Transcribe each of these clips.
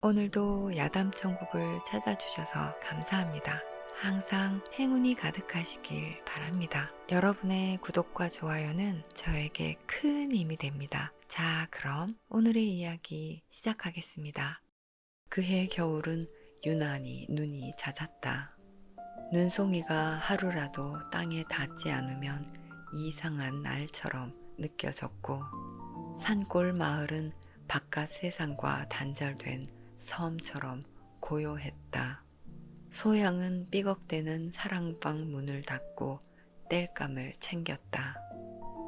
오늘도 야담천국을 찾아주셔서 감사합니다. 항상 행운이 가득하시길 바랍니다. 여러분의 구독과 좋아요는 저에게 큰 힘이 됩니다. 자, 그럼 오늘의 이야기 시작하겠습니다. 그해 겨울은 유난히 눈이 잦았다. 눈송이가 하루라도 땅에 닿지 않으면 이상한 날처럼 느껴졌고, 산골 마을은 바깥 세상과 단절된 섬처럼 고요했다. 소양은 삐걱대는 사랑방 문을 닫고 땔감을 챙겼다.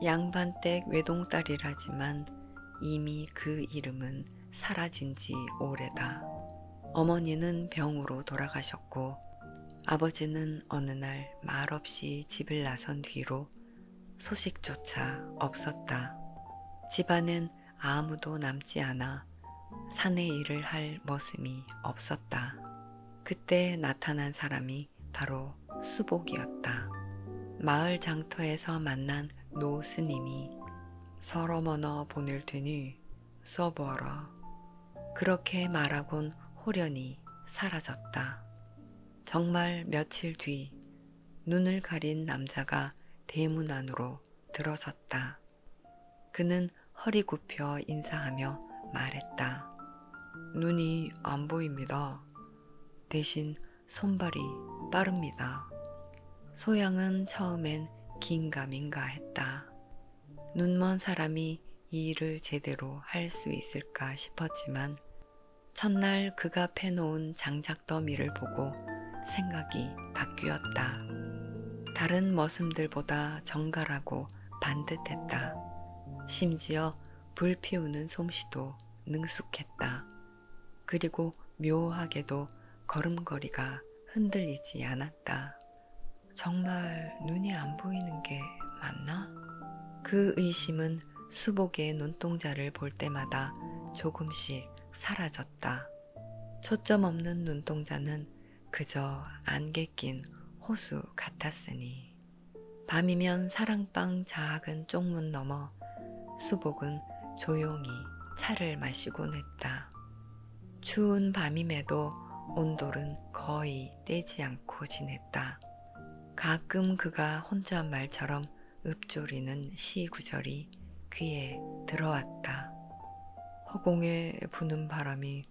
양반댁 외동딸이라지만 이미 그 이름은 사라진 지 오래다. 어머니는 병으로 돌아가셨고, 아버지는 어느 날 말없이 집을 나선 뒤로 소식조차 없었다. 집안엔 아무도 남지 않아 사내 일을 할 머슴이 없었다. 그때 나타난 사람이 바로 수복이었다. 마을 장터에서 만난 노 스님이 서러머너 보낼 테니 써보아라. 그렇게 말하곤 호련히 사라졌다. 정말 며칠 뒤 눈을 가린 남자가 대문 안으로 들어섰다. 그는 허리 굽혀 인사하며 말했다. 눈이 안 보입니다. 대신 손발이 빠릅니다. 소양은 처음엔 긴가민가 했다. 눈먼 사람이 이 일을 제대로 할 수 있을까 싶었지만 첫날 그가 패놓은 장작 더미를 보고 생각이 바뀌었다. 다른 머슴들보다 정갈하고 반듯했다. 심지어 불 피우는 솜씨도 능숙했다. 그리고 묘하게도 걸음걸이가 흔들리지 않았다. 정말 눈이 안 보이는 게 맞나? 그 의심은 수복의 눈동자를 볼 때마다 조금씩 사라졌다. 초점 없는 눈동자는 그저 안개 낀 호수 같았으니. 밤이면 사랑방 작은 쪽문 너머 수복은 조용히 차를 마시곤 했다. 추운 밤임에도 온돌은 거의 떼지 않고 지냈다. 가끔 그가 혼잣말처럼 읊조리는 시 구절이 귀에 들어왔다. 허공에 부는 바람이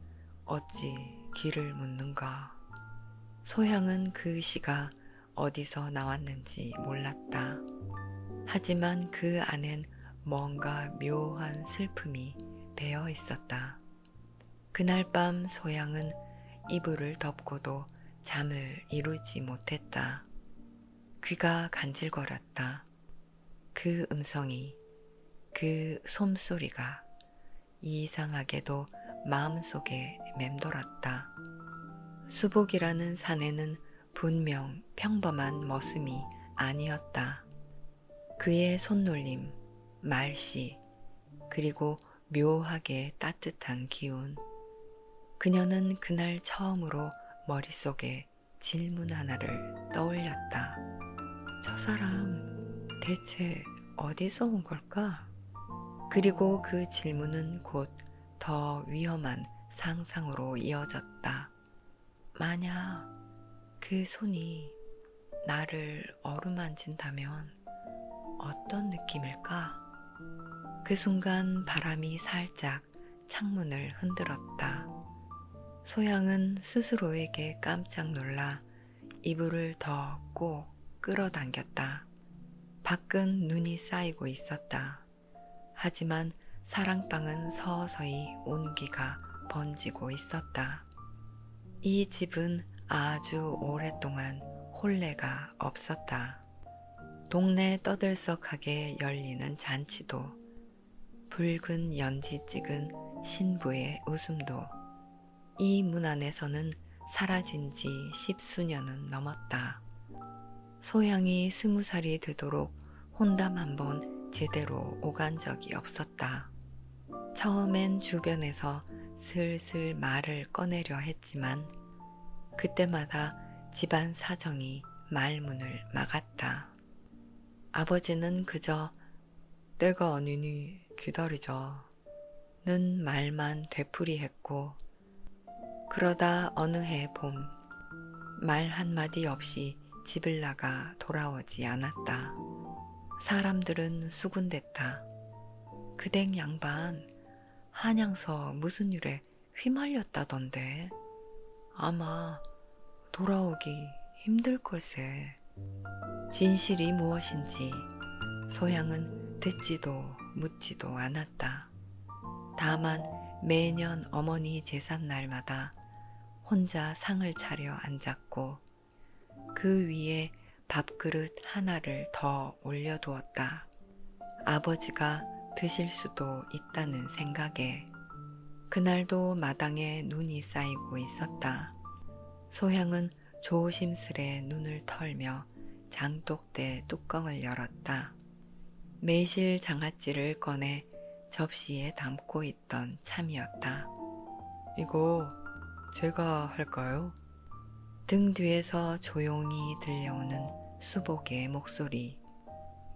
어찌 길을 묻는가. 소양은 그 시가 어디서 나왔는지 몰랐다. 하지만 그 안엔 뭔가 묘한 슬픔이 배어 있었다. 그날 밤 소양은 이불을 덮고도 잠을 이루지 못했다. 귀가 간질거렸다. 그 음성이, 그 솜소리가 이상하게도 마음속에 맴돌았다. 수복이라는 사내는 분명 평범한 머슴이 아니었다. 그의 손놀림, 말씨, 그리고 묘하게 따뜻한 기운. 그녀는 그날 처음으로 머릿속에 질문 하나를 떠올렸다. 저 사람 대체 어디서 온 걸까? 그리고 그 질문은 곧 더 위험한 상상으로 이어졌다. 만약 그 손이 나를 어루만진다면 어떤 느낌일까? 그 순간 바람이 살짝 창문을 흔들었다. 소양은 스스로에게 깜짝 놀라 이불을 더 꼭 끌어당겼다. 밖은 눈이 쌓이고 있었다. 하지만 사랑방은 서서히 온기가 번지고 있었다. 이 집은 아주 오랫동안 혼례가 없었다. 동네 떠들썩하게 열리는 잔치도, 붉은 연지 찍은 신부의 웃음도 이 문 안에서는 사라진 지 10수년은 넘었다. 소양이 20살이 되도록 혼담 한번 제대로 오간 적이 없었다. 처음엔 주변에서 슬슬 말을 꺼내려 했지만 그때마다 집안 사정이 말문을 막았다. 아버지는 그저 때가 아니니 기다리자 는 말만 되풀이했고, 그러다 어느 해 봄, 말 한마디 없이 집을 나가 돌아오지 않았다. 사람들은 수군댔다. 그댁 양반 한양서 무슨 일에 휘말렸다던데 아마 돌아오기 힘들 걸세. 진실이 무엇인지 소양은 듣지도 묻지도 않았다. 다만 매년 어머니 제삿날마다 혼자 상을 차려 앉았고 그 위에 밥그릇 하나를 더 올려두었다. 아버지가 드실 수도 있다는 생각에. 그날도 마당에 눈이 쌓이고 있었다. 소향은 조심스레 눈을 털며 장독대 뚜껑을 열었다. 매실 장아찌를 꺼내 접시에 담고 있던 참이었다. 이거 제가 할까요? 등 뒤에서 조용히 들려오는 수복의 목소리.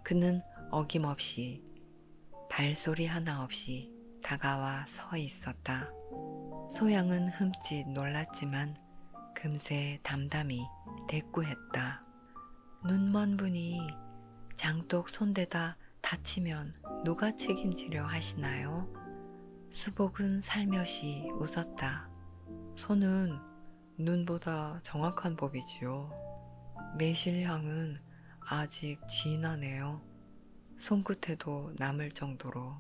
그는 어김없이 발소리 하나 없이 다가와 서 있었다. 소양은 흠칫 놀랐지만 금세 담담히 대꾸했다. 눈먼 분이 장독 손대다 다치면 누가 책임지려 하시나요? 수복은 살며시 웃었다. 손은 눈보다 정확한 법이지요. 매실향은 아직 진하네요. 손끝에도 남을 정도로.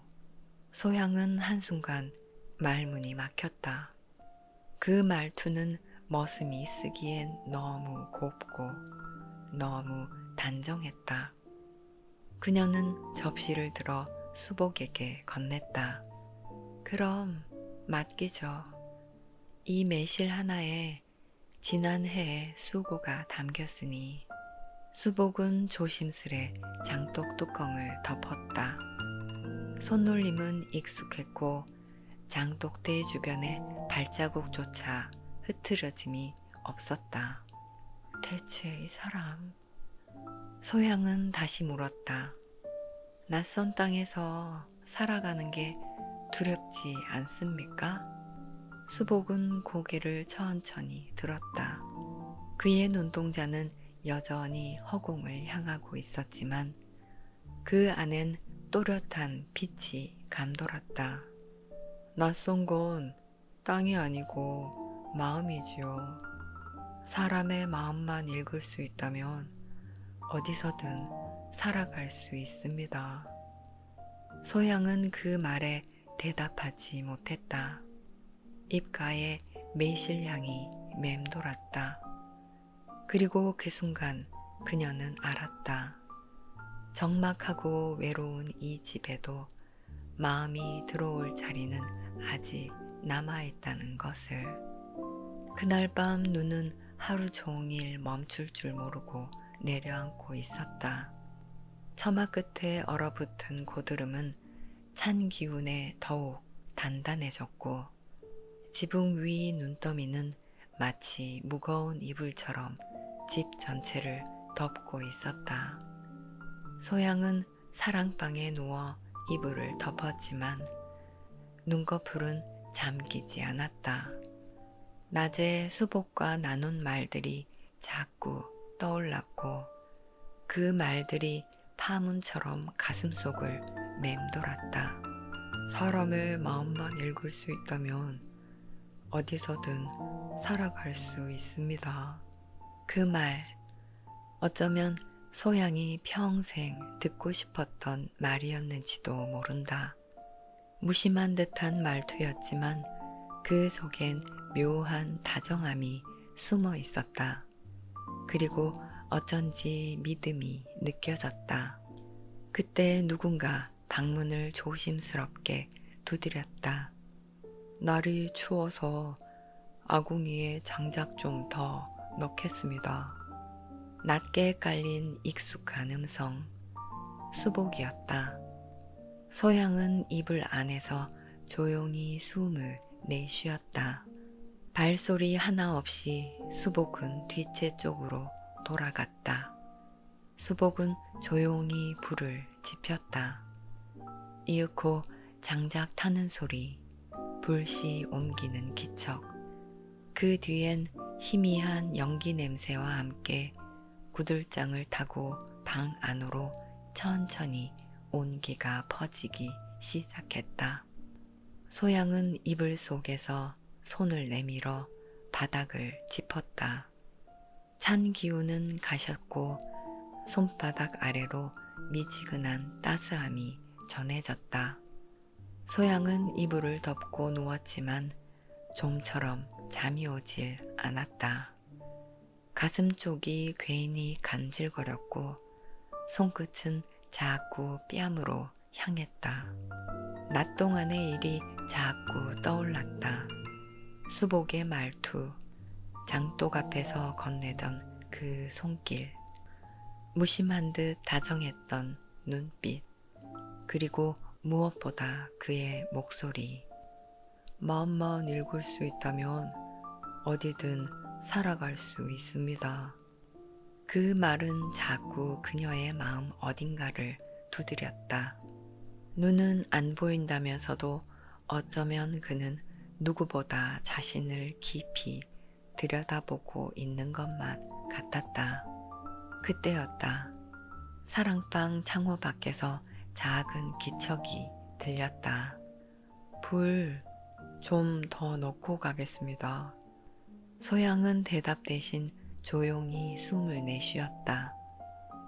소향은 한순간 말문이 막혔다. 그 말투는 머슴이 쓰기엔 너무 곱고 너무 단정했다. 그녀는 접시를 들어 수복에게 건넸다. 그럼 맡기죠. 이 매실 하나에 지난 해의 수고가 담겼으니. 수복은 조심스레 장독 뚜껑을 덮었다. 손놀림은 익숙했고 장독대 주변에 발자국조차 흐트러짐이 없었다. 대체 이 사람? 소양은 다시 물었다. 낯선 땅에서 살아가는 게 두렵지 않습니까? 수복은 고개를 천천히 들었다. 그의 눈동자는 여전히 허공을 향하고 있었지만 그 안엔 또렷한 빛이 감돌았다. 낯선 건 땅이 아니고 마음이지요. 사람의 마음만 읽을 수 있다면 어디서든 살아갈 수 있습니다. 소양은 그 말에 대답하지 못했다. 입가에 매실향이 맴돌았다. 그리고 그 순간 그녀는 알았다. 적막하고 외로운 이 집에도 마음이 들어올 자리는 아직 남아있다는 것을. 그날 밤 눈은 하루 종일 멈출 줄 모르고 내려앉고 있었다. 처마 끝에 얼어붙은 고드름은 찬 기운에 더욱 단단해졌고 지붕 위 눈더미는 마치 무거운 이불처럼 집 전체를 덮고 있었다. 소양은 사랑방에 누워 이불을 덮었지만 눈꺼풀은 잠기지 않았다. 낮에 수복과 나눈 말들이 자꾸 떠올랐고 그 말들이 파문처럼 가슴속을 맴돌았다. 사람의 마음만 읽을 수 있다면 어디서든 살아갈 수 있습니다. 그 말, 어쩌면 소양이 평생 듣고 싶었던 말이었는지도 모른다. 무심한 듯한 말투였지만 그 속엔 묘한 다정함이 숨어 있었다. 그리고 어쩐지 믿음이 느껴졌다. 그때 누군가 방문을 조심스럽게 두드렸다. 날이 추워서 아궁이에 장작 좀 더 넣겠습니다. 낮게 깔린 익숙한 음성, 수복이었다. 소양은 이불 안에서 조용히 숨을 내쉬었다. 발소리 하나 없이 수복은 뒷채 쪽으로 돌아갔다. 수복은 조용히 불을 지폈다. 이윽고 장작 타는 소리, 불씨 옮기는 기척, 그 뒤엔 희미한 연기 냄새와 함께 구들장을 타고 방 안으로 천천히 온기가 퍼지기 시작했다. 소양은 이불 속에서 손을 내밀어 바닥을 짚었다. 찬 기운은 가셨고 손바닥 아래로 미지근한 따스함이 전해졌다. 소양은 이불을 덮고 누웠지만 좀처럼 잠이 오질 않았다. 가슴 쪽이 괜히 간질거렸고 손끝은 자꾸 뺨으로 향했다. 낮 동안의 일이 자꾸 떠올랐다. 수복의 말투, 장독 앞에서 건네던 그 손길, 무심한 듯 다정했던 눈빛, 그리고 무엇보다 그의 목소리. 마음만 읽을 수 있다면 어디든 살아갈 수 있습니다. 그 말은 자꾸 그녀의 마음 어딘가를 두드렸다. 눈은 안 보인다면서도 어쩌면 그는 누구보다 자신을 깊이 들여다보고 있는 것만 같았다. 그때였다. 사랑방 창호 밖에서 작은 기척이 들렸다. 불 좀 더 넣고 가겠습니다. 소양은 대답 대신 조용히 숨을 내쉬었다.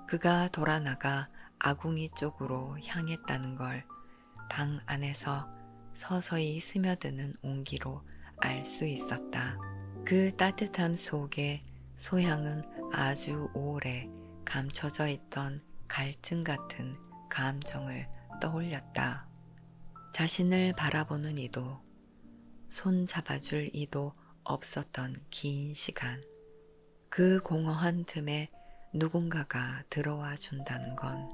그가 돌아나가 아궁이 쪽으로 향했다는 걸 방 안에서 서서히 스며드는 온기로 알 수 있었다. 그 따뜻함 속에 소양은 아주 오래 감춰져 있던 갈증 같은 감정을 떠올렸다. 자신을 바라보는 이도, 손 잡아줄 이도 없었던 긴 시간. 그 공허한 틈에 누군가가 들어와 준다는 건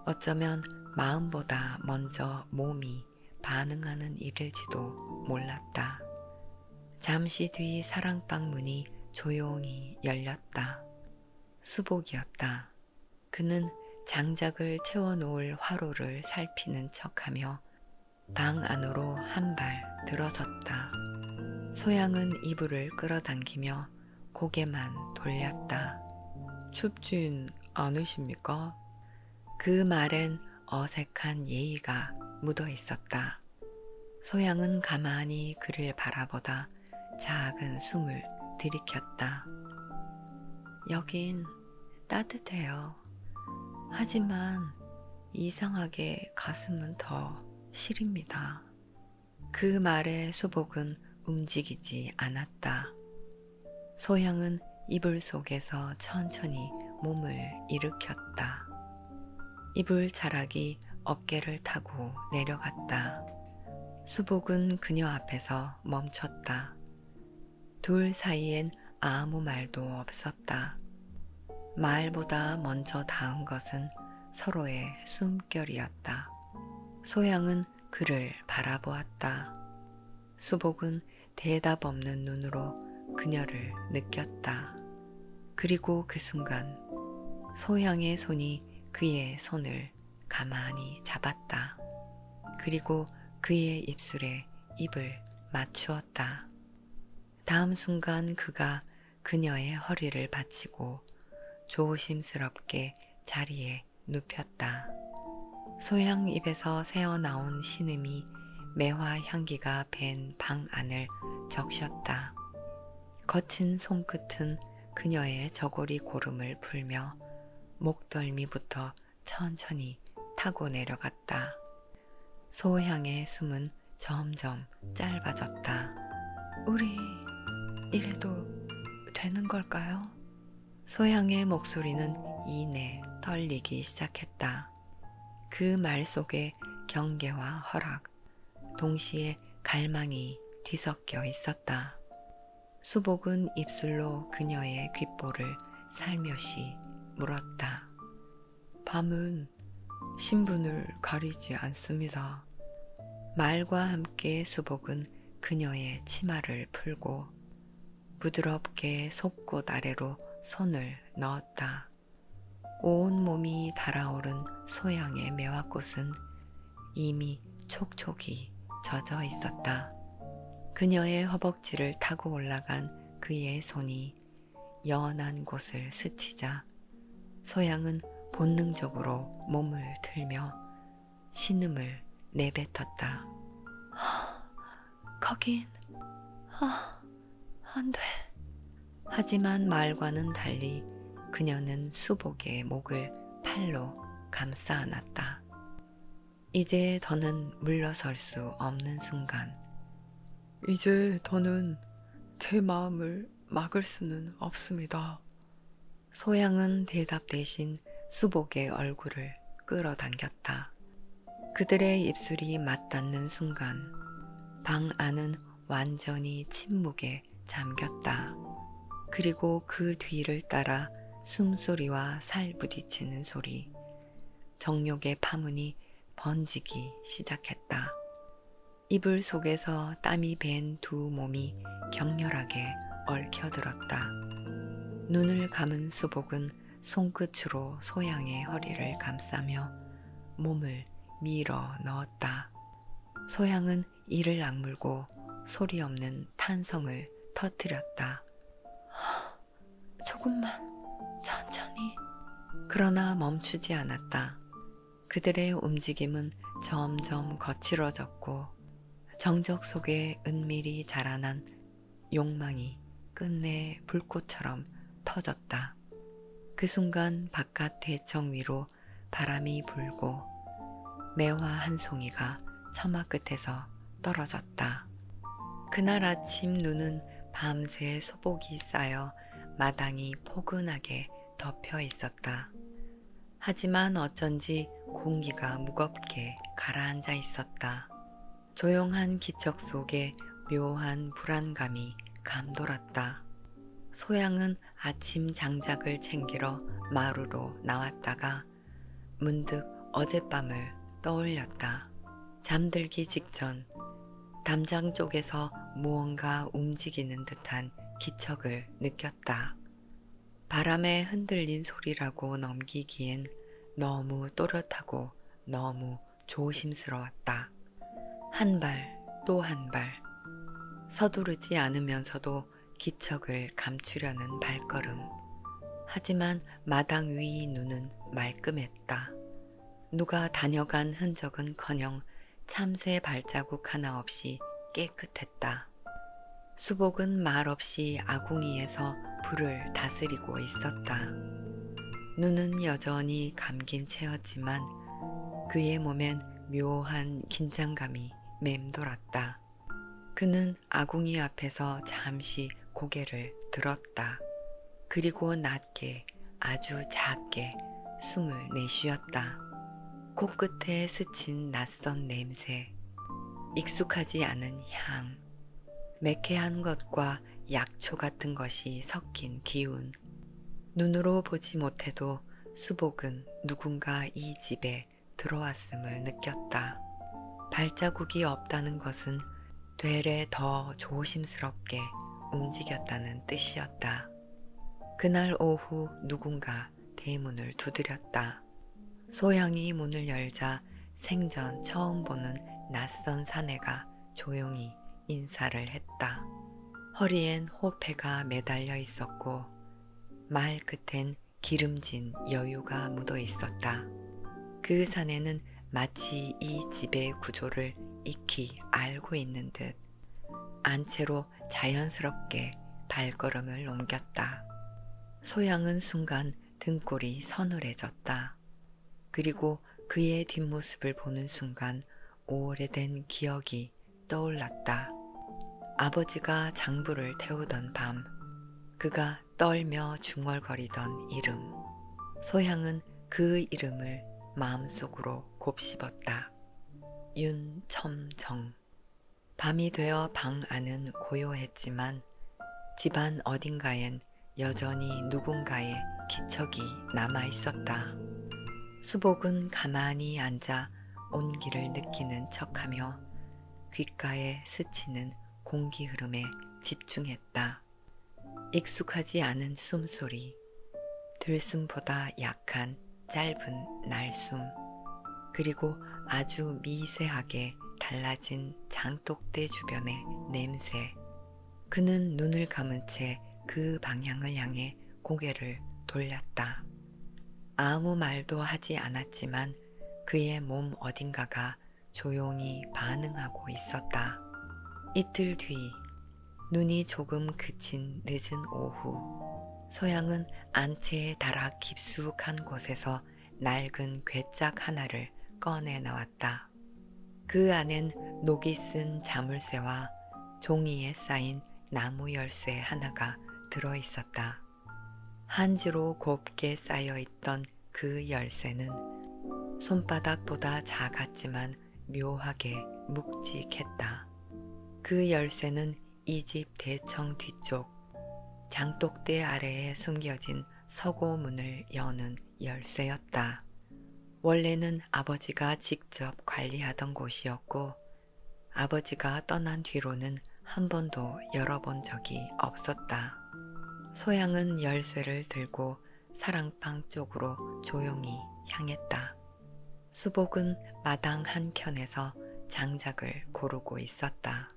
어쩌면 마음보다 먼저 몸이 반응하는 일일지도 몰랐다. 잠시 뒤 사랑방 문이 조용히 열렸다. 수복이었다. 그는 장작을 채워놓을 화로를 살피는 척하며 방 안으로 한 발 들어섰다. 소양은 이불을 끌어당기며 고개만 돌렸다. 춥진 않으십니까? 그 말엔 어색한 예의가 묻어 있었다. 소양은 가만히 그를 바라보다 작은 숨을 들이켰다. 여긴 따뜻해요. 하지만 이상하게 가슴은 더 시립니다. 그 말에 수복은 움직이지 않았다. 소양은 이불 속에서 천천히 몸을 일으켰다. 이불 자락이 어깨를 타고 내려갔다. 수복은 그녀 앞에서 멈췄다. 둘 사이엔 아무 말도 없었다. 말보다 먼저 닿은 것은 서로의 숨결이었다. 소양은 그를 바라보았다. 수복은 대답 없는 눈으로 그녀를 느꼈다. 그리고 그 순간 소양의 손이 그의 손을 가만히 잡았다. 그리고 그의 입술에 입을 맞추었다. 다음 순간 그가 그녀의 허리를 받치고 조심스럽게 자리에 눕혔다. 소양 입에서 새어나온 신음이 매화 향기가 밴 방 안을 적셨다. 거친 손끝은 그녀의 저고리 고름을 풀며 목덜미부터 천천히 타고 내려갔다. 소향의 숨은 점점 짧아졌다. 우리 이래도 되는 걸까요? 소향의 목소리는 이내 떨리기 시작했다. 그 말 속에 경계와 허락, 동시에 갈망이 뒤섞여 있었다. 수복은 입술로 그녀의 귓볼을 살며시 물었다. 밤은 신분을 가리지 않습니다. 말과 함께 수복은 그녀의 치마를 풀고 부드럽게 속꽃 아래로 손을 넣었다. 온 몸이 달아오른 소양의 매화꽃은 이미 촉촉이 젖어 있었다. 그녀의 허벅지를 타고 올라간 그의 손이 연한 곳을 스치자 소양은 본능적으로 몸을 틀며 신음을 내뱉었다. 거긴 안 돼. 하지만 말과는 달리 그녀는 수복의 목을 팔로 감싸 안았다. 이제 더는 물러설 수 없는 순간, 이제 더는 제 마음을 막을 수는 없습니다. 소양은 대답 대신 수복의 얼굴을 끌어당겼다. 그들의 입술이 맞닿는 순간 방 안은 완전히 침묵에 잠겼다. 그리고 그 뒤를 따라 숨소리와 살 부딪히는 소리, 정욕의 파문이 번지기 시작했다. 이불 속에서 땀이 밴 두 몸이 격렬하게 얽혀들었다. 눈을 감은 수복은 손끝으로 소양의 허리를 감싸며 몸을 밀어 넣었다. 소양은 이를 악물고 소리 없는 탄성을 터뜨렸다. 조금만 천천히. 그러나 멈추지 않았다. 그들의 움직임은 점점 거칠어졌고 정적 속에 은밀히 자라난 욕망이 끝내 불꽃처럼 터졌다. 그 순간 바깥 대청 위로 바람이 불고 매화 한 송이가 처마 끝에서 떨어졌다. 그날 아침 눈은 밤새 소복이 쌓여 마당이 포근하게 덮여 있었다. 하지만 어쩐지 공기가 무겁게 가라앉아 있었다. 조용한 기척 속에 묘한 불안감이 감돌았다. 소양은 아침 장작을 챙기러 마루로 나왔다가 문득 어젯밤을 떠올렸다. 잠들기 직전 담장 쪽에서 무언가 움직이는 듯한 기척을 느꼈다. 바람에 흔들린 소리라고 넘기기엔 너무 또렷하고 너무 조심스러웠다. 한 발 또 한 발, 서두르지 않으면서도 기척을 감추려는 발걸음. 하지만 마당 위 눈은 말끔했다. 누가 다녀간 흔적은커녕 참새 발자국 하나 없이 깨끗했다. 수복은 말없이 아궁이에서 불을 다스리고 있었다. 눈은 여전히 감긴 채였지만 그의 몸엔 묘한 긴장감이 맴돌았다. 그는 아궁이 앞에서 잠시 고개를 들었다. 그리고 낮게, 아주 작게 숨을 내쉬었다. 코끝에 스친 낯선 냄새, 익숙하지 않은 향, 매캐한 것과 약초 같은 것이 섞인 기운. 눈으로 보지 못해도 수복은 누군가 이 집에 들어왔음을 느꼈다. 발자국이 없다는 것은 되레 더 조심스럽게 움직였다는 뜻이었다. 그날 오후 누군가 대문을 두드렸다. 소양이 문을 열자 생전 처음 보는 낯선 사내가 조용히 인사를 했다. 허리엔 호패가 매달려 있었고 말 끝엔 기름진 여유가 묻어 있었다. 그 사내는 마치 이 집의 구조를 익히 알고 있는 듯 안채로 자연스럽게 발걸음을 옮겼다. 소양은 순간 등골이 서늘해졌다. 그리고 그의 뒷모습을 보는 순간 오래된 기억이 떠올랐다. 아버지가 장부를 태우던 밤, 그가 떨며 중얼거리던 이름. 소양은 그 이름을 마음속으로 곱씹었다. 윤첨정. 밤이 되어 방 안은 고요했지만 집안 어딘가엔 여전히 누군가의 기척이 남아 있었다. 수복은 가만히 앉아 온기를 느끼는 척하며 귓가에 스치는 공기 흐름에 집중했다. 익숙하지 않은 숨소리, 들숨보다 약한 짧은 날숨, 그리고 아주 미세하게 달라진 장독대 주변의 냄새. 그는 눈을 감은 채 그 방향을 향해 고개를 돌렸다. 아무 말도 하지 않았지만 그의 몸 어딘가가 조용히 반응하고 있었다. 이틀 뒤, 눈이 조금 그친 늦은 오후, 소양은 안채에 달아 깊숙한 곳에서 낡은 괴짝 하나를 꺼내 나왔다. 그 안엔 녹이 쓴 자물쇠와 종이에 쌓인 나무 열쇠 하나가 들어 있었다. 한지로 곱게 쌓여 있던 그 열쇠는 손바닥보다 작았지만 묘하게 묵직했다. 그 열쇠는 이 집 대청 뒤쪽 장독대 아래에 숨겨진 서고문을 여는 열쇠였다. 원래는 아버지가 직접 관리하던 곳이었고 아버지가 떠난 뒤로는 한 번도 열어본 적이 없었다. 소양은 열쇠를 들고 사랑방 쪽으로 조용히 향했다. 수복은 마당 한켠에서 장작을 고르고 있었다.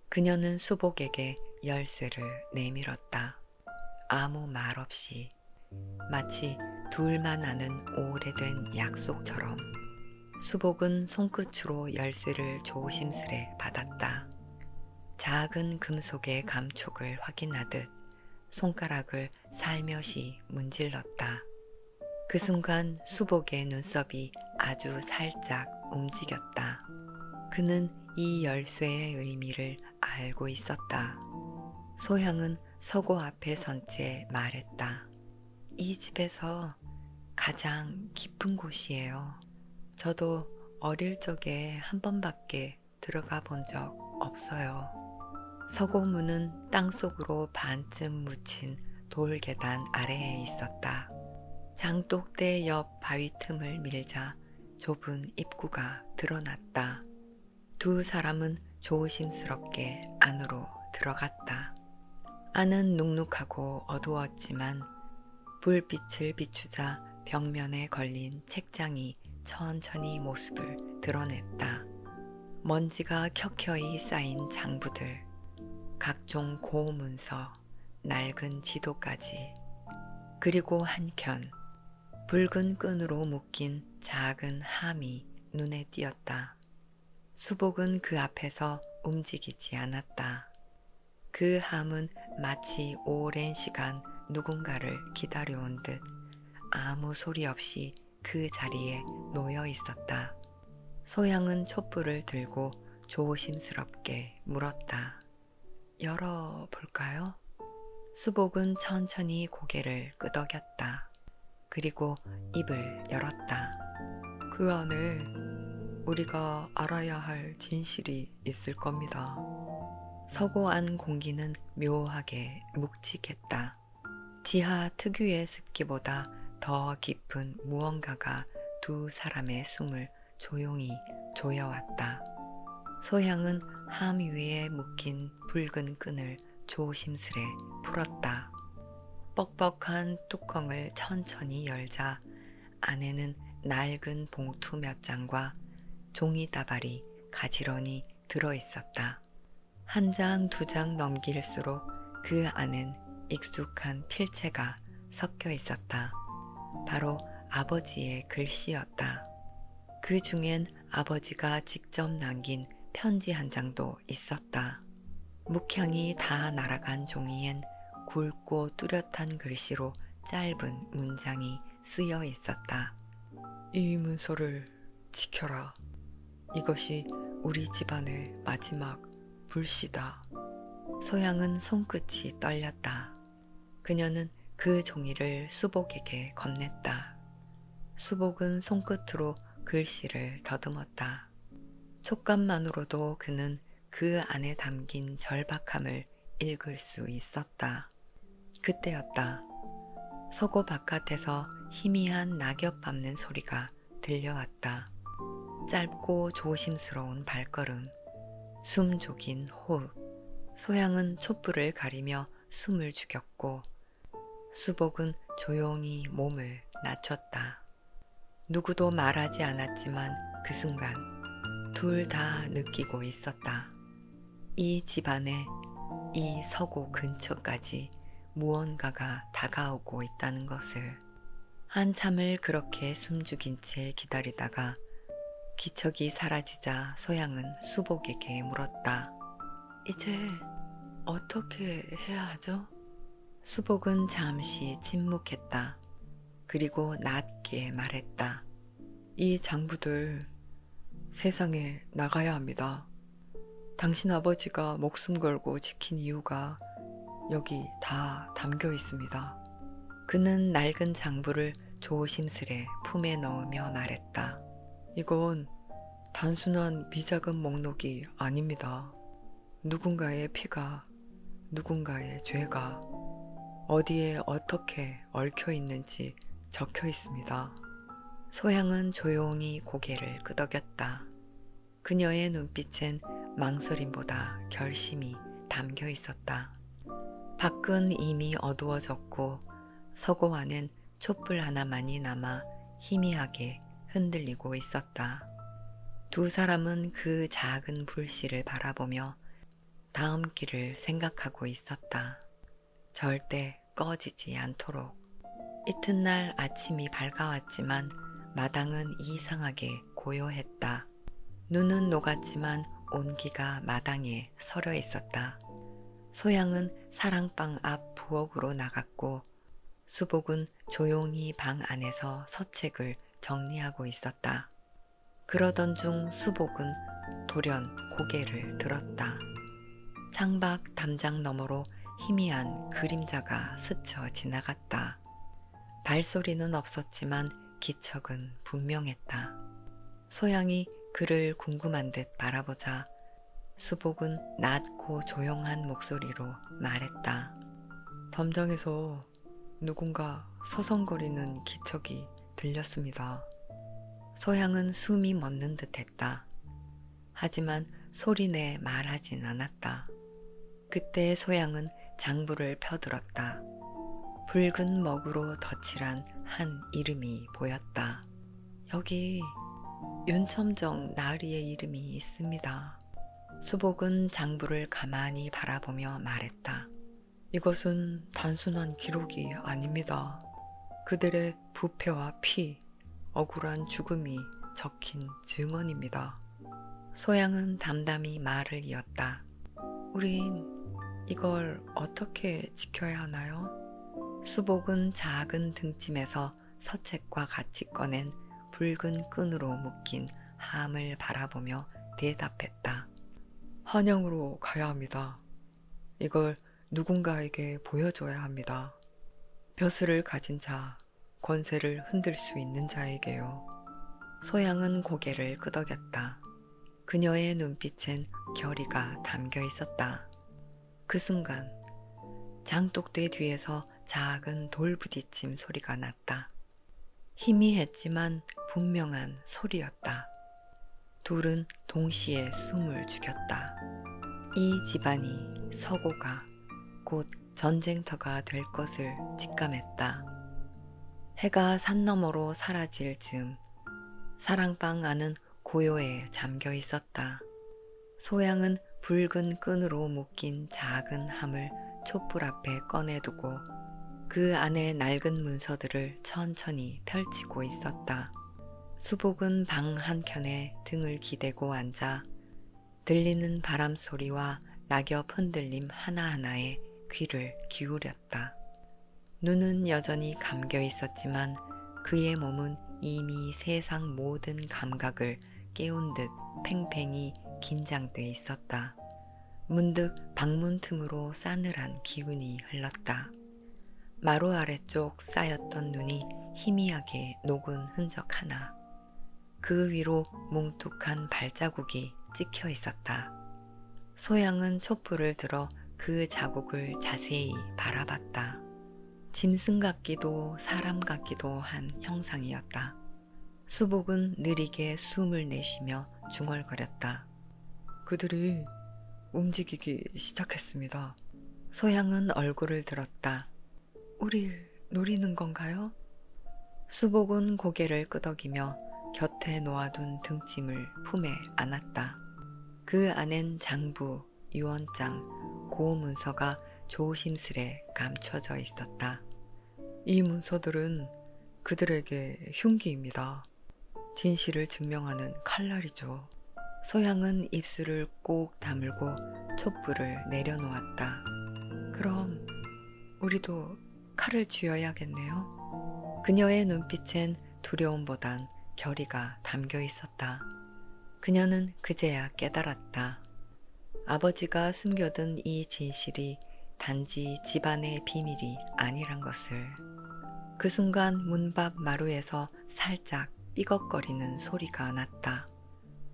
그녀는 수복에게 열쇠를 내밀었다. 아무 말 없이, 마치 둘만 아는 오래된 약속처럼. 수복은 손끝으로 열쇠를 조심스레 받았다. 작은 금속의 감촉을 확인하듯 손가락을 살며시 문질렀다. 그 순간 수복의 눈썹이 아주 살짝 움직였다. 그는 이 열쇠의 의미를 알고 있었다. 소향은 서고 앞에 선 채 말했다. 이 집에서 가장 깊은 곳이에요. 저도 어릴 적에 한 번밖에 들어가 본 적 없어요. 서고문은 땅속으로 반쯤 묻힌 돌계단 아래에 있었다. 장독대 옆 바위 틈을 밀자 좁은 입구가 드러났다. 두 사람은 조심스럽게 안으로 들어갔다. 안은 눅눅하고 어두웠지만 불빛을 비추자 벽면에 걸린 책장이 천천히 모습을 드러냈다. 먼지가 켜켜이 쌓인 장부들, 각종 고문서, 낡은 지도까지, 그리고 한켠 붉은 끈으로 묶인 작은 함이 눈에 띄었다. 수복은 그 앞에서 움직이지 않았다. 그 함은 마치 오랜 시간 누군가를 기다려온 듯 아무 소리 없이 그 자리에 놓여 있었다. 소양은 촛불을 들고 조심스럽게 물었다. 열어볼까요? 수복은 천천히 고개를 끄덕였다. 그리고 입을 열었다. 그 안에 우리가 알아야 할 진실이 있을 겁니다. 서고 안 공기는 묘하게 묵직했다. 지하 특유의 습기보다 더 깊은 무언가가 두 사람의 숨을 조용히 조여왔다. 소향은 함 위에 묶인 붉은 끈을 조심스레 풀었다. 뻑뻑한 뚜껑을 천천히 열자 안에는 낡은 봉투 몇 장과 종이 다발이 가지런히 들어있었다. 한 장, 두 장 넘길수록 그 안엔 익숙한 필체가 섞여 있었다. 바로 아버지의 글씨였다. 그 중엔 아버지가 직접 남긴 편지 한 장도 있었다. 묵향이 다 날아간 종이엔 굵고 뚜렷한 글씨로 짧은 문장이 쓰여 있었다. 이 문서를 지켜라. 이것이 우리 집안의 마지막 불씨다. 소양은 손끝이 떨렸다. 그녀는 그 종이를 수복에게 건넸다. 수복은 손끝으로 글씨를 더듬었다. 촉감만으로도 그는 그 안에 담긴 절박함을 읽을 수 있었다. 그때였다. 서고 바깥에서 희미한 낙엽 밟는 소리가 들려왔다. 짧고 조심스러운 발걸음, 숨죽인 호흡. 소양은 촛불을 가리며 숨을 죽였고 수복은 조용히 몸을 낮췄다. 누구도 말하지 않았지만 그 순간 둘 다 느끼고 있었다. 이 집안에 이 서고 근처까지 무언가가 다가오고 있다는 것을. 한참을 그렇게 숨죽인 채 기다리다가 기척이 사라지자 소양은 수복에게 물었다. 이제 어떻게 해야 하죠? 수복은 잠시 침묵했다. 그리고 낮게 말했다. 이 장부들 세상에 나가야 합니다. 당신 아버지가 목숨 걸고 지킨 이유가 여기 다 담겨 있습니다. 그는 낡은 장부를 조심스레 품에 넣으며 말했다. 이건 단순한 비자금 목록이 아닙니다. 누군가의 피가, 누군가의 죄가 어디에 어떻게 얽혀 있는지 적혀 있습니다. 소양은 조용히 고개를 끄덕였다. 그녀의 눈빛엔 망설임보다 결심이 담겨 있었다. 밖은 이미 어두워졌고 서고 안엔 촛불 하나만이 남아 희미하게 흔들리고 있었다. 두 사람은 그 작은 불씨를 바라보며 다음 길을 생각하고 있었다. 절대 꺼지지 않도록. 이튿날 아침이 밝아왔지만 마당은 이상하게 고요했다. 눈은 녹았지만 온기가 마당에 서려 있었다. 소양은 사랑방 앞 부엌으로 나갔고 수복은 조용히 방 안에서 서책을 정리하고 있었다. 그러던 중 수복은 돌연 고개를 들었다. 창밖 담장 너머로 희미한 그림자가 스쳐 지나갔다. 발소리는 없었지만 기척은 분명했다. 소양이 그를 궁금한 듯 바라보자 수복은 낮고 조용한 목소리로 말했다. 담장에서 누군가 서성거리는 기척이 들렸습니다. 소양은 숨이 멎는 듯 했다. 하지만 소리내 말하진 않았다. 그때 소양은 장부를 펴들었다. 붉은 먹으로 덧칠한 한 이름이 보였다. 여기 윤첨정 나으리의 이름이 있습니다. 수복은 장부를 가만히 바라보며 말했다. 이것은 단순한 기록이 아닙니다. 그들의 부패와 피, 억울한 죽음이 적힌 증언입니다. 소양은 담담히 말을 이었다. 우린 이걸 어떻게 지켜야 하나요? 수복은 작은 등짐에서 서책과 같이 꺼낸 붉은 끈으로 묶인 함을 바라보며 대답했다. 한양으로 가야 합니다. 이걸 누군가에게 보여줘야 합니다. 벼슬을 가진 자, 권세를 흔들 수 있는 자에게요. 소양은 고개를 끄덕였다. 그녀의 눈빛엔 결의가 담겨 있었다. 그 순간 장독대 뒤에서 작은 돌 부딪힘 소리가 났다. 희미했지만 분명한 소리였다. 둘은 동시에 숨을 죽였다. 이 집안이 서고가 곧 전쟁터가 될 것을 직감했다. 해가 산 너머로 사라질 즈음 사랑방 안은 고요에 잠겨 있었다. 소양은 붉은 끈으로 묶인 작은 함을 촛불 앞에 꺼내두고 그 안에 낡은 문서들을 천천히 펼치고 있었다. 수복은 방 한켠에 등을 기대고 앉아 들리는 바람 소리와 낙엽 흔들림 하나하나에 귀를 기울였다. 눈은 여전히 감겨 있었지만 그의 몸은 이미 세상 모든 감각을 깨운 듯 팽팽히 긴장돼 있었다. 문득 방문 틈으로 싸늘한 기운이 흘렀다. 마루 아래쪽 쌓였던 눈이 희미하게 녹은 흔적 하나. 그 위로 뭉툭한 발자국이 찍혀 있었다. 소양은 촛불을 들어 그 자국을 자세히 바라봤다. 짐승 같기도 사람 같기도 한 형상이었다. 수복은 느리게 숨을 내쉬며 중얼거렸다. 그들이 움직이기 시작했습니다. 소양은 얼굴을 들었다. 우릴 노리는 건가요? 수복은 고개를 끄덕이며 곁에 놓아둔 등짐을 품에 안았다. 그 안엔 장부, 유언장, 고문서가 조심스레 감춰져 있었다. 이 문서들은 그들에게 흉기입니다. 진실을 증명하는 칼날이죠. 소양은 입술을 꼭 다물고 촛불을 내려놓았다. 그럼 우리도 칼을 쥐어야겠네요. 그녀의 눈빛엔 두려움보단 결의가 담겨 있었다. 그녀는 그제야 깨달았다. 아버지가 숨겨둔 이 진실이 단지 집안의 비밀이 아니란 것을. 그 순간 문밖 마루에서 살짝 삐걱거리는 소리가 났다.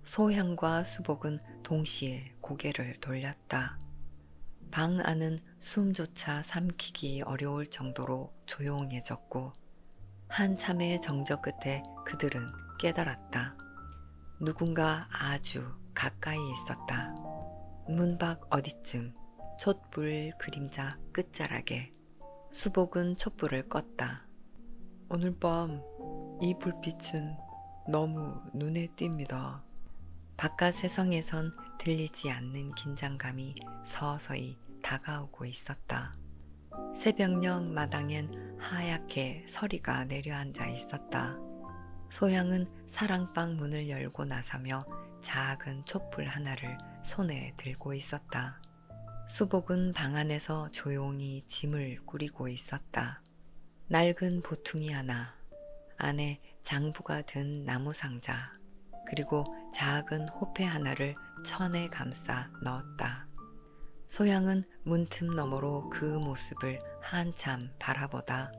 소향과 수복은 동시에 고개를 돌렸다. 방 안은 숨조차 삼키기 어려울 정도로 조용해졌고 한참의 정적 끝에 그들은 깨달았다. 누군가 아주 가까이 있었다. 문밖 어디쯤 촛불 그림자 끝자락에. 수복은 촛불을 껐다. 오늘 밤 이 불빛은 너무 눈에 띕니다. 바깥 세상에선 들리지 않는 긴장감이 서서히 다가오고 있었다. 새벽녘 마당엔 하얗게 서리가 내려앉아 있었다. 소양은 사랑방 문을 열고 나서며 작은 촛불 하나를 손에 들고 있었다. 수복은 방 안에서 조용히 짐을 꾸리고 있었다. 낡은 보퉁이 하나, 안에 장부가 든 나무 상자, 그리고 작은 호패 하나를 천에 감싸 넣었다. 소양은 문틈 너머로 그 모습을 한참 바라보다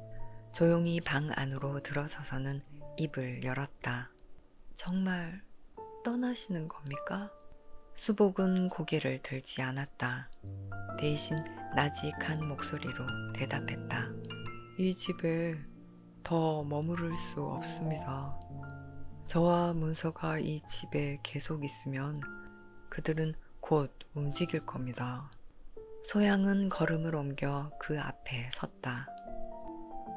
조용히 방 안으로 들어서서는 입을 열었다. 정말 떠나시는 겁니까? 수복은 고개를 들지 않았다. 대신 나직한 목소리로 대답했다. 이 집에 더 머무를 수 없습니다. 저와 문서가 이 집에 계속 있으면 그들은 곧 움직일 겁니다. 소양은 걸음을 옮겨 그 앞에 섰다.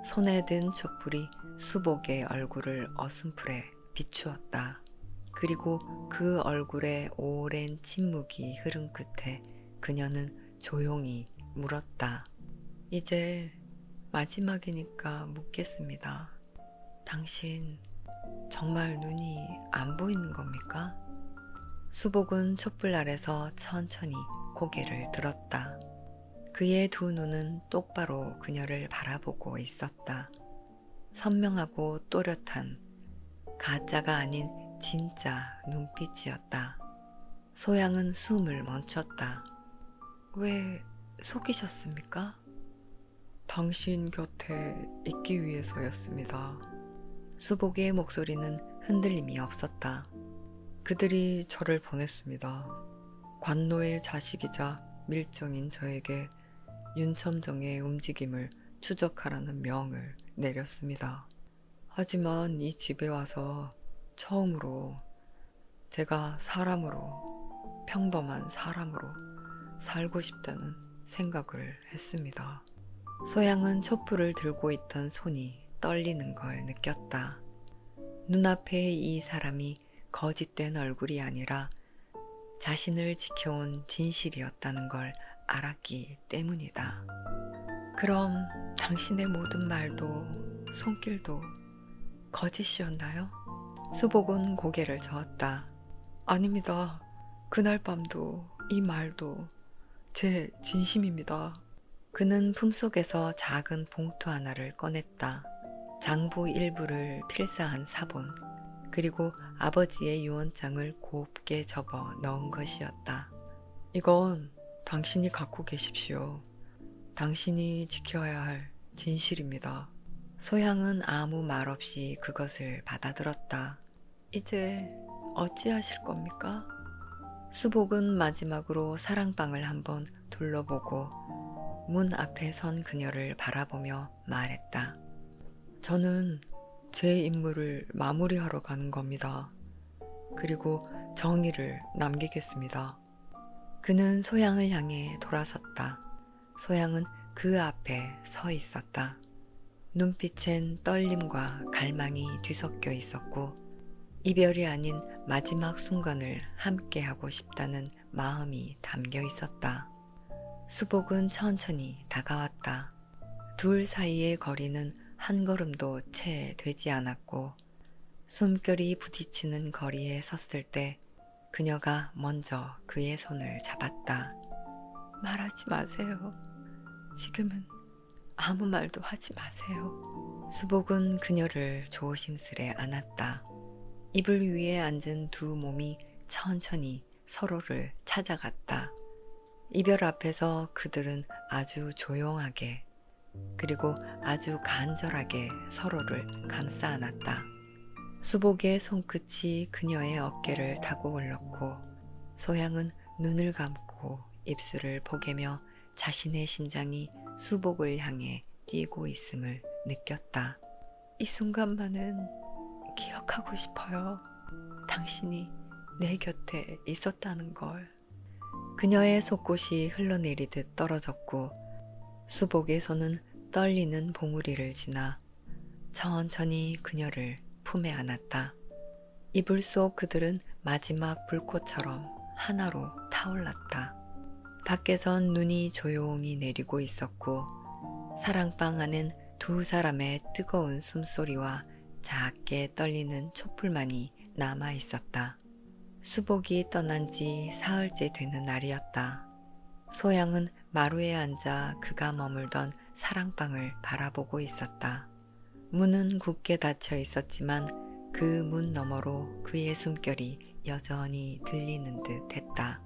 손에 든 촛불이 수복의 얼굴을 어슴풀에 비추었다. 그리고 그 얼굴에 오랜 침묵이 흐른 끝에 그녀는 조용히 물었다. 이제 마지막이니까 묻겠습니다. 당신 정말 눈이 안 보이는 겁니까? 수복은 촛불 아래서 천천히 고개를 들었다. 그의 두 눈은 똑바로 그녀를 바라보고 있었다. 선명하고 또렷한 가짜가 아닌 진짜 눈빛이었다. 소양은 숨을 멈췄다. 왜 속이셨습니까? 당신 곁에 있기 위해서였습니다. 수복의 목소리는 흔들림이 없었다. 그들이 저를 보냈습니다. 관노의 자식이자 밀정인 저에게 윤첨정의 움직임을 추적하라는 명을 내렸습니다. 하지만 이 집에 와서 처음으로 제가 사람으로, 평범한 사람으로 살고 싶다는 생각을 했습니다. 소양은 촛불을 들고 있던 손이 떨리는 걸 느꼈다. 눈앞에 이 사람이 거짓된 얼굴이 아니라 자신을 지켜온 진실이었다는 걸 알았기 때문이다. 그럼 당신의 모든 말도 손길도 거짓이었나요? 수복은 고개를 저었다. 아닙니다. 그날 밤도 이 말도 제 진심입니다. 그는 품속에서 작은 봉투 하나를 꺼냈다. 장부 일부를 필사한 사본, 그리고 아버지의 유언장을 곱게 접어 넣은 것이었다. 이건 당신이 갖고 계십시오. 당신이 지켜야 할 진실입니다. 소양은 아무 말 없이 그것을 받아들었다. 이제 어찌하실 겁니까? 수복은 마지막으로 사랑방을 한번 둘러보고 문 앞에 선 그녀를 바라보며 말했다. 저는 제 임무를 마무리하러 가는 겁니다. 그리고 정의를 남기겠습니다. 그는 소양을 향해 돌아섰다. 소양은 그 앞에 서 있었다. 눈빛엔 떨림과 갈망이 뒤섞여 있었고 이별이 아닌 마지막 순간을 함께하고 싶다는 마음이 담겨 있었다. 수복은 천천히 다가왔다. 둘 사이의 거리는 한 걸음도 채 되지 않았고 숨결이 부딪히는 거리에 섰을 때 그녀가 먼저 그의 손을 잡았다. 말하지 마세요. 지금은 아무 말도 하지 마세요. 수복은 그녀를 조심스레 안았다. 이불 위에 앉은 두 몸이 천천히 서로를 찾아갔다. 이별 앞에서 그들은 아주 조용하게 그리고 아주 간절하게 서로를 감싸 안았다. 수복의 손끝이 그녀의 어깨를 타고 올랐고 소양은 눈을 감고 입술을 포개며 자신의 심장이 수복을 향해 뛰고 있음을 느꼈다. 이 순간만은 기억하고 싶어요. 당신이 내 곁에 있었다는 걸. 그녀의 속옷이 흘러내리듯 떨어졌고 수복의 손은 떨리는 봉우리를 지나 천천히 그녀를 품에 안았다. 이불 속 그들은 마지막 불꽃처럼 하나로 타올랐다. 밖에선 눈이 조용히 내리고 있었고 사랑방 안엔 두 사람의 뜨거운 숨소리와 작게 떨리는 촛불만이 남아 있었다. 수복이 떠난 지 사흘째 되는 날이었다. 소양은 마루에 앉아 그가 머물던 사랑방을 바라보고 있었다. 문은 굳게 닫혀 있었지만 그 문 너머로 그의 숨결이 여전히 들리는 듯 했다.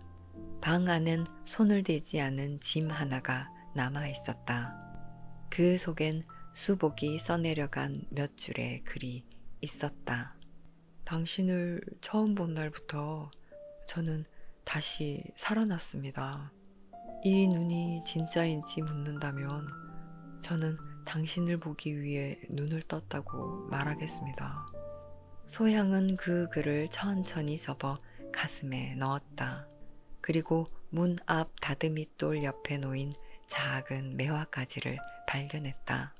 방 안엔 손을 대지 않은 짐 하나가 남아 있었다. 그 속엔 수복이 써내려간 몇 줄의 글이 있었다. 당신을 처음 본 날부터 저는 다시 살아났습니다. 이 눈이 진짜인지 묻는다면 저는 당신을 보기 위해 눈을 떴다고 말하겠습니다. 소양은 그 글을 천천히 접어 가슴에 넣었다. 그리고 문 앞 다듬이돌 옆에 놓인 작은 매화가지를 발견했다.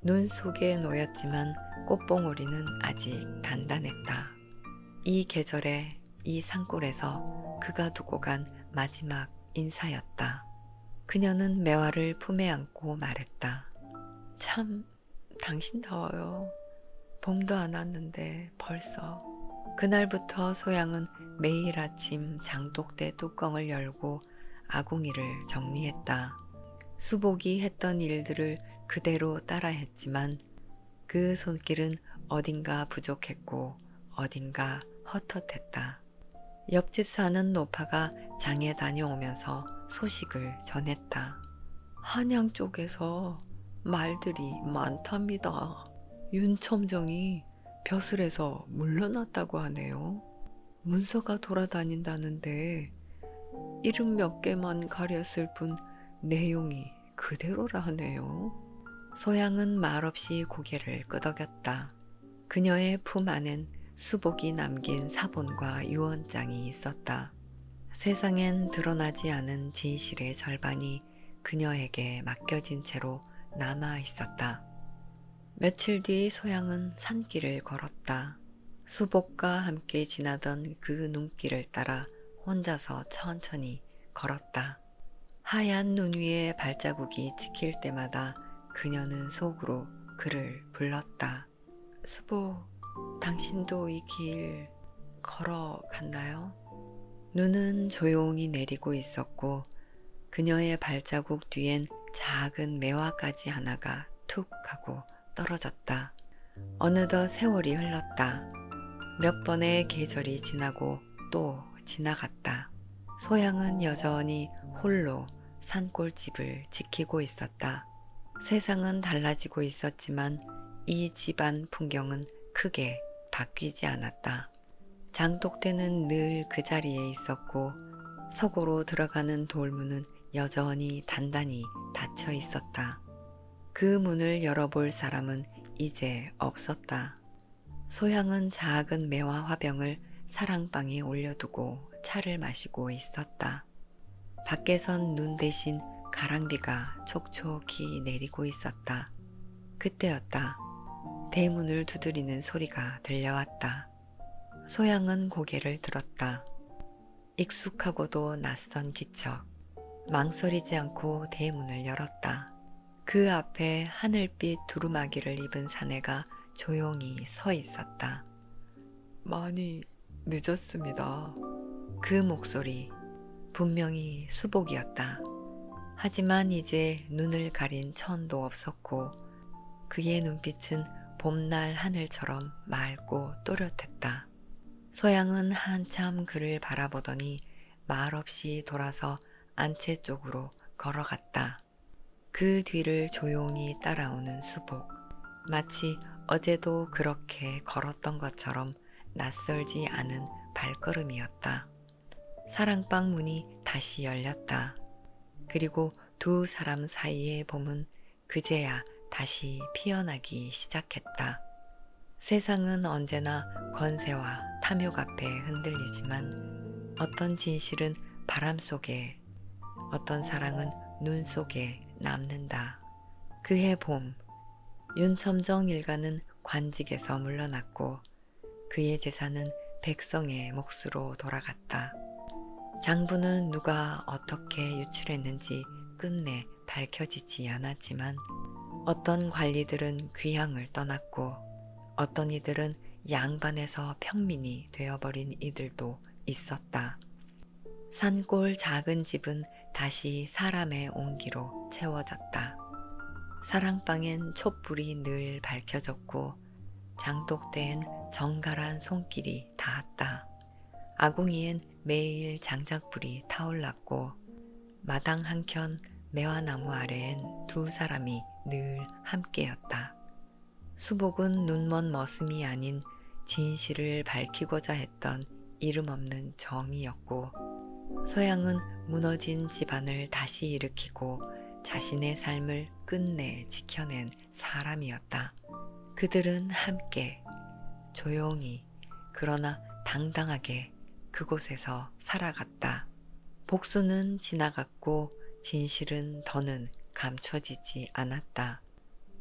눈 속에 놓였지만 꽃봉오리는 아직 단단했다. 이 계절에 이 산골에서 그가 두고 간 마지막 인사였다. 그녀는 매화를 품에 안고 말했다. 참 당신다워요. 봄도 안 왔는데 벌써. 그날부터 소양은 매일 아침 장독대 뚜껑을 열고 아궁이를 정리했다. 수복이 했던 일들을 그대로 따라했지만 그 손길은 어딘가 부족했고 어딘가 헛헛했다. 옆집 사는 노파가 장에 다녀오면서 소식을 전했다. 한양 쪽에서 말들이 많답니다. 윤첨정이 벼슬에서 물러났다고 하네요. 문서가 돌아다닌다는데 이름 몇 개만 가렸을 뿐 내용이 그대로라 하네요. 소양은 말없이 고개를 끄덕였다. 그녀의 품 안엔 수복이 남긴 사본과 유언장이 있었다. 세상엔 드러나지 않은 진실의 절반이 그녀에게 맡겨진 채로 남아 있었다. 며칠 뒤 소양은 산길을 걸었다. 수복과 함께 지나던 그 눈길을 따라 혼자서 천천히 걸었다. 하얀 눈 위에 발자국이 찍힐 때마다 그녀는 속으로 그를 불렀다. 수복, 당신도 이 길 걸어갔나요? 눈은 조용히 내리고 있었고 그녀의 발자국 뒤엔 작은 매화가지 하나가 툭 하고 떨어졌다. 어느덧 세월이 흘렀다. 몇 번의 계절이 지나고 또 지나갔다. 소양은 여전히 홀로 산골집을 지키고 있었다. 세상은 달라지고 있었지만 이 집안 풍경은 크게 바뀌지 않았다. 장독대는 늘 그 자리에 있었고 서고로 들어가는 돌문은 여전히 단단히 닫혀 있었다. 그 문을 열어볼 사람은 이제 없었다. 소양은 작은 매화 화병을 사랑방에 올려두고 차를 마시고 있었다. 밖에선 눈 대신 가랑비가 촉촉히 내리고 있었다. 그때였다. 대문을 두드리는 소리가 들려왔다. 소양은 고개를 들었다. 익숙하고도 낯선 기척. 망설이지 않고 대문을 열었다. 그 앞에 하늘빛 두루마기를 입은 사내가 조용히 서 있었다. 많이 늦었습니다. 그 목소리 분명히 수복이었다. 하지만 이제 눈을 가린 천도 없었고 그의 눈빛은 봄날 하늘처럼 맑고 또렷했다. 소양은 한참 그를 바라보더니 말없이 돌아서 안채 쪽으로 걸어갔다. 그 뒤를 조용히 따라오는 수복. 마치 어제도 그렇게 걸었던 것처럼 낯설지 않은 발걸음이었다. 사랑방 문이 다시 열렸다. 그리고 두 사람 사이의 봄은 그제야 다시 피어나기 시작했다. 세상은 언제나 권세와 탐욕 앞에 흔들리지만 어떤 진실은 바람 속에, 어떤 사랑은 눈 속에 남는다. 그해 봄, 윤첨정 일가는 관직에서 물러났고 그의 재산은 백성의 몫으로 돌아갔다. 장부는 누가 어떻게 유출했는지 끝내 밝혀지지 않았지만 어떤 관리들은 귀향을 떠났고 어떤 이들은 양반에서 평민이 되어버린 이들도 있었다. 산골 작은 집은 다시 사람의 온기로 채워졌다. 사랑방엔 촛불이 늘 밝혀졌고 장독대엔 정갈한 손길이 닿았다. 아궁이엔 매일 장작불이 타올랐고 마당 한켠 매화나무 아래엔 두 사람이 늘 함께였다. 수복은 눈먼 머슴이 아닌 진실을 밝히고자 했던 이름 없는 정이었고 소양은 무너진 집안을 다시 일으키고 자신의 삶을 끝내 지켜낸 사람이었다. 그들은 함께 조용히 그러나 당당하게 그곳에서 살아갔다. 복수는 지나갔고 진실은 더는 감춰지지 않았다.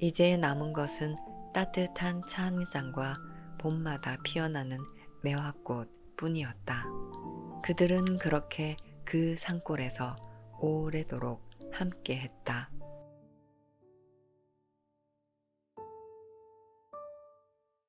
이제 남은 것은 따뜻한 차 한 잔과 봄마다 피어나는 매화꽃 뿐이었다. 그들은 그렇게 그 산골에서 오래도록 함께했다.